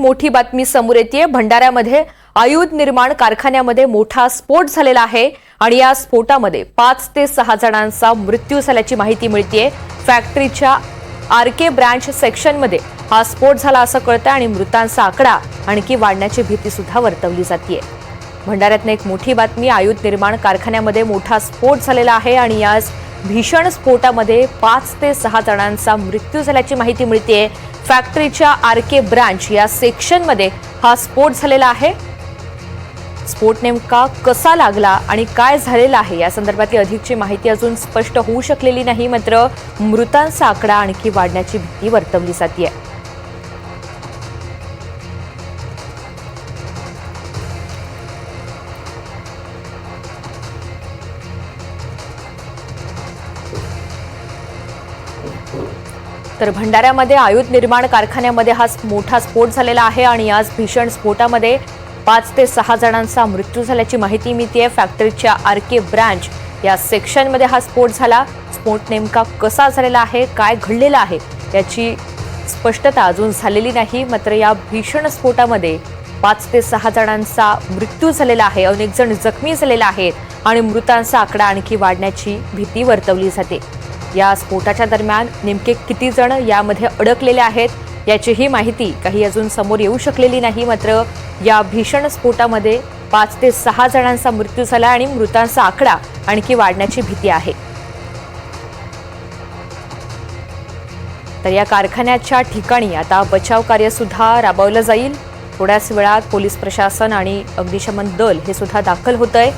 मोठी बातमी समोर येते। भंडाऱ्यामध्ये आयुध निर्माण कारखान्यामध्ये मोठा स्फोट झालेला आहे आणि या स्फोटामध्ये 5 ते 6 जणांचा मृत्यू झाल्याची माहिती मिळते। फॅक्टरीच्या आरके ब्रांच सेक्शनमध्ये हा स्फोट झाला असं कळतं आणि मृतांचा आकडा आणखी वाढण्याची भीती सुद्धा वर्तवली जाते। भंडाऱ्यातनं एक मोठी बातमी, आयुध निर्माण कारखान्यामध्ये मोठा स्फोट झालेला आहे आणि या भीषण स्फोटामध्ये 5 ते 6 जणांचा मृत्यू झाल्याची माहिती मिळते। फॅक्टरीच्या आरके ब्रांच या सेक्शनमध्ये हा स्फोट झालेला आहे। स्फोट नेमका कसा लागला आणि काय झालेला आहे या संदर्भातली अधिकची माहिती अजून स्पष्ट होऊ शकलेली नाही, मात्र मृतांचा आकडा आणखी वाढण्याची भीती वर्तवली जाते। तर भंडाऱ्यामध्ये आयुध निर्माण कारखान्यामध्ये हा मोठा स्फोट झालेला आहे आणि या भीषण स्फोटामध्ये 5 ते 6 जणांचा मृत्यू झाल्याची माहिती मिळते। फॅक्टरीच्या आरके ब्रांच या सेक्शनमध्ये हा स्फोट झाला। स्फोट नेमका कसा झालेला आहे, काय घडलेलं आहे याची स्पष्टता अजून झालेली नाही, मात्र या भीषण स्फोटामध्ये 5 ते 6 जणांचा मृत्यू झालेला आहे, अनेक जण जखमी झालेले आहेत आणि मृतांचा आकडा आणखी वाढण्याची भीती वर्तवली जाते। या स्फोटाच्या दरम्यान नेमके किती जण यामध्ये अडकलेले आहेत याचीही माहिती काही अजून समोर येऊ शकलेली नाही, मात्र या भीषण स्फोटामध्ये 5 ते 6 जणांचा मृत्यू झाला आणि मृतांचा आकडा आणखी वाढण्याची भीती आहे। तर या कारखान्याच्या ठिकाणी आता बचाव कार्य सुद्धा राबवलं जाईल। थोड्याच वेळात पोलीस प्रशासन आणि अग्निशमन दल हे सुद्धा दाखल होतंय।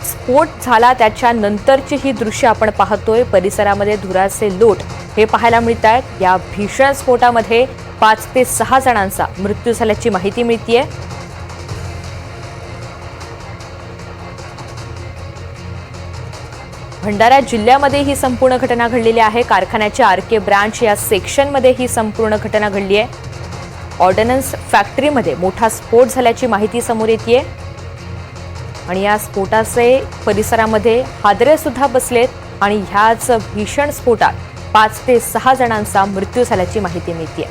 स्फोट झाला त्याच्या नंतरची ही दृश्य आपण पाहतोय। परिसरामध्ये धुराचे लोट हे पाहायला मिळत आहेत। या भीषण स्फोटामध्ये 5 ते 6 जणांचा मृत्यू झाल्याची माहिती मिळतेय। भंडारा जिल्ह्यामध्ये ही संपूर्ण घटना घडलेली आहे। कारखान्याच्या आरके ब्रांच या सेक्शनमध्ये ही संपूर्ण घटना घडली आहे। ऑर्डनन्स फॅक्टरीमध्ये मोठा स्फोट झाल्याची माहिती समोर येते आणि या स्फोटाचे परिसरामध्ये हादरे सुद्धा बसलेत आणि ह्याच भीषण स्फोटात 5 ते 6 जणांचा मृत्यू झाल्याची माहिती मिळते।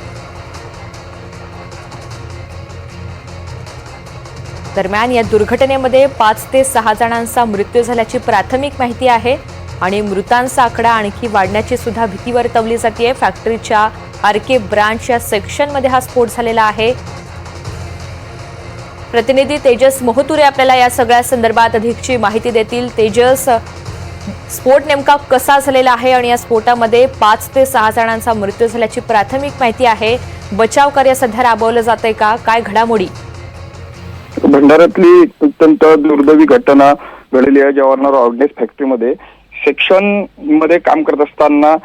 दरम्यान या दुर्घटनेमध्ये 5 ते 6 जणांचा मृत्यू झाल्याची प्राथमिक माहिती आहे आणि मृतांचा आकडा आणखी वाढण्याची सुद्धा भीती वर्तवली जाते। फॅक्टरीच्या आरके ब्रांच या सेक्शनमध्ये हा स्फोट झालेला आहे। प्रतिनिधी तेजस मोहतुरे आपल्याला या सगळ्या संदर्भात अधिकची माहिती देतील। तेजस, स्फोट नेमका कसा झालेला आहे आणि या स्फोटामध्ये 5 ते 6 जणांचा मृत्यू झाल्याची प्राथमिक माहिती आहे। बचाव कार्य सध्या राबवलं जातंय का, काय घडामोडी? भंडाऱ्यातली अत्यंत दुर्दैवी घटना घडलेली आहे। जवाहरलाल ऑर्डनेन्स फॅक्टरीमध्ये सेक्शन मध्ये काम करत असताना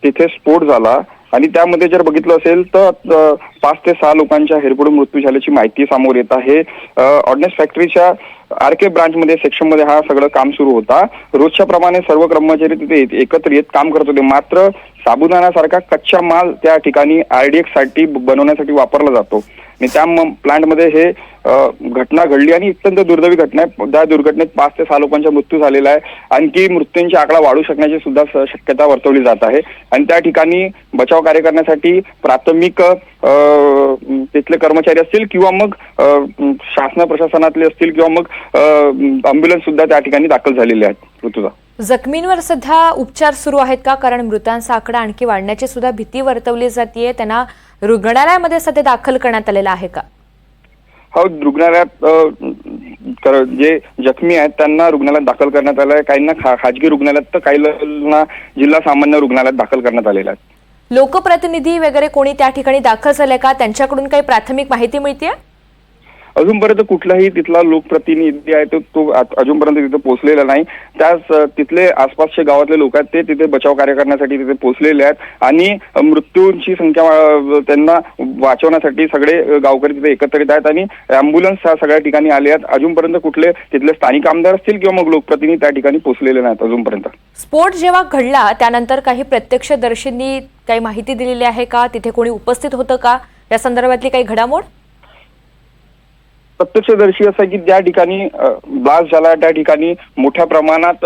तिथे स्फोट झाला आणि त्यामध्ये जर बघितलं असेल तर 5 ते 6 लोकांच्या हेरपडून मृत्यू झाल्याची माहिती समोर येत आहे। ऑर्डनेन्स फॅक्टरीच्या आरके ब्रांच मध्ये सेक्शन मध्ये हा सगळं काम सुरू होता। रोजच्या प्रमाणे सर्व कर्मचारी तिथे एकत्र येत काम करत होते, मात्र साबुदाण्यासारखा कच्चा माल त्या ठिकाणी आरडीएक्स साठी बनवण्यासाठी वापरला जातो आणि त्या प्लांटमध्ये हे घटना घडली आणि अत्यंत दुर्दैवी घटना आहे। त्या दुर्घटनेत 5 ते 6 लोकांचा मृत्यू झालेला आहे। आणखी मृत्यूंचा आकडा वाढू शकण्याची सुद्धा शक्यता वर्तवली जात आहे आणि त्या ठिकाणी बचाव कार्य करण्यासाठी प्राथमिक तिथले कर्मचारी असतील किंवा मग शासन प्रशासनातले असतील किंवा मग अँब्युलन्स सुद्धा त्या ठिकाणी दाखल झालेले आहेत। ऋतुजा, जखमींवर सध्या उपचार सुरू आहेत का? कारण मृतांचा आकडा आणखी वाढण्याची सुद्धा भीती वर्तवली जाते। त्यांना रुग्णालयामध्ये सध्या दाखल करण्यात आलेला आहे का? हो, रुग्णालयात जे जखमी आहेत त्यांना रुग्णालयात दाखल करण्यात आलं आहे। काहींना खाजगी रुग्णालयात तर काहींना जिल्हा सामान्य रुग्णालयात दाखल करण्यात आलेलं आहे। लोकप्रतिनिधी वगैरे कोणी त्या ठिकाणी दाखल झाले का? त्यांच्याकडून काही प्राथमिक माहिती मिळते? अजूनपर्यंत कुठलाही तिथला लोकप्रतिनिधी आहे तो अजूनपर्यंत तिथे पोहोचलेला नाही। त्याच तिथले आसपासचे गावातले लोक आहेत ते तिथे बचाव कार्य करण्यासाठी तिथे पोहोचलेले आहेत आणि मृत्यूंची संख्या त्यांना वाचवण्यासाठी सगळे गावकरी तिथे एकत्रित आहेत आणि अँब्युलन्स ह्या सगळ्या ठिकाणी आले आहेत। अजूनपर्यंत कुठले तिथले स्थानिक आमदार असतील किंवा मग लोकप्रतिनिधी त्या ठिकाणी पोहोचलेले नाहीत अजूनपर्यंत। स्फोट जेव्हा घडला त्यानंतर काही प्रत्यक्षदर्शींनी काही माहिती दिलेली आहे का? तिथे कोणी उपस्थित होतं का? या संदर्भातली काही घडामोड? प्रत्यक्षदर्शी असं की ज्या ठिकाणी ब्लास्ट झाला त्या ठिकाणी मोठ्या प्रमाणात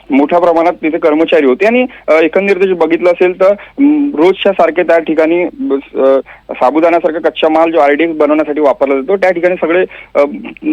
मोठ्या प्रमाणात तिथे कर्मचारी होते आणि एकंदरीत जर बघितलं असेल तर रोजच्या सारखे त्या ठिकाणी साबुदाण्यासारखा कच्चा माल जो RDX बनवण्यासाठी वापरला जातो त्या ठिकाणी सगळे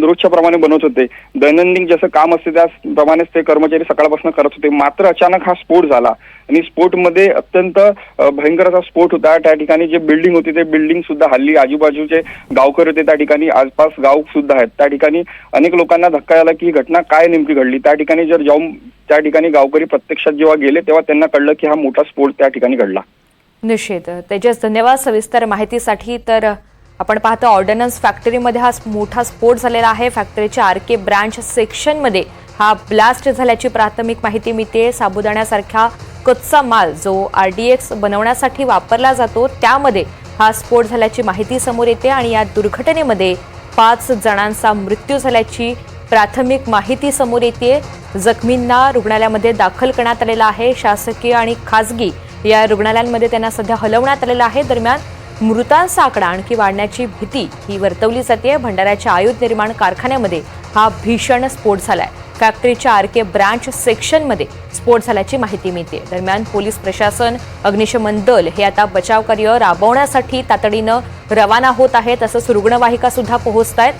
रोजच्या प्रमाणे बनवत होते. दैनंदिन जसं काम असते त्याप्रमाणेच ते कर्मचारी सकाळपासून करत होते. मात्र अचानक हा स्फोट झाला आणि स्फोटमध्ये अत्यंत भयंकर असा स्फोट होता. त्या ठिकाणी जे बिल्डिंग होती ते बिल्डिंग सुद्धा हल्ली, आजूबाजूचे गावकरी होते त्या ठिकाणी, आसपास गाव सुद्धा आहेत त्या ठिकाणी अनेक लोकांना धक्का आला की ही घटना काय नेमकी घडली. त्या ठिकाणी जर जाऊन त्या ठिकाणी गावकरी प्रत्यक्षात जेव्हा गेले तेव्हा त्यांना कळलं की हा मोठा स्फोट त्या ठिकाणी घडला. निश्चित. तेजस, धन्यवाद सविस्तर माहितीसाठी. तर आपण पाहतो ऑर्डनन्स फॅक्टरीमध्ये हा मोठा स्फोट झालेला आहे. फॅक्टरीच्या RK ब्रांच सेक्शनमध्ये हा ब्लास्ट झाल्याची प्राथमिक माहिती मिळते. साबुदाण्यासारखा कच्चा माल जो RDX बनवण्यासाठी वापरला जातो त्यामध्ये हा स्फोट झाल्याची माहिती समोर येते आणि या दुर्घटनेमध्ये 5 जणांचा मृत्यू झाल्याची प्राथमिक माहिती समोर येते. जखमींना रुग्णालयामध्ये दाखल करण्यात आलेला आहे. शासकीय आणि खासगी या रुग्णालयांमध्ये त्यांना सध्या हलवण्यात आलेलं आहे. दरम्यान मृतांचा आकडा आणखी वाढण्याची भीती ही वर्तवली जाते. भंडाऱ्याच्या आयुध निर्माण कारखान्यामध्ये हा भीषण स्फोट झालाय. फॅक्टरीच्या RK ब्रांच सेक्शनमध्ये स्फोट झाल्याची माहिती मिळते. दरम्यान पोलीस प्रशासन, अग्निशमन दल हे आता बचाव कार्य राबवण्यासाठी तातडीनं रवाना होत आहेत. तसंच रुग्णवाहिका सुद्धा पोहोचत आहेत.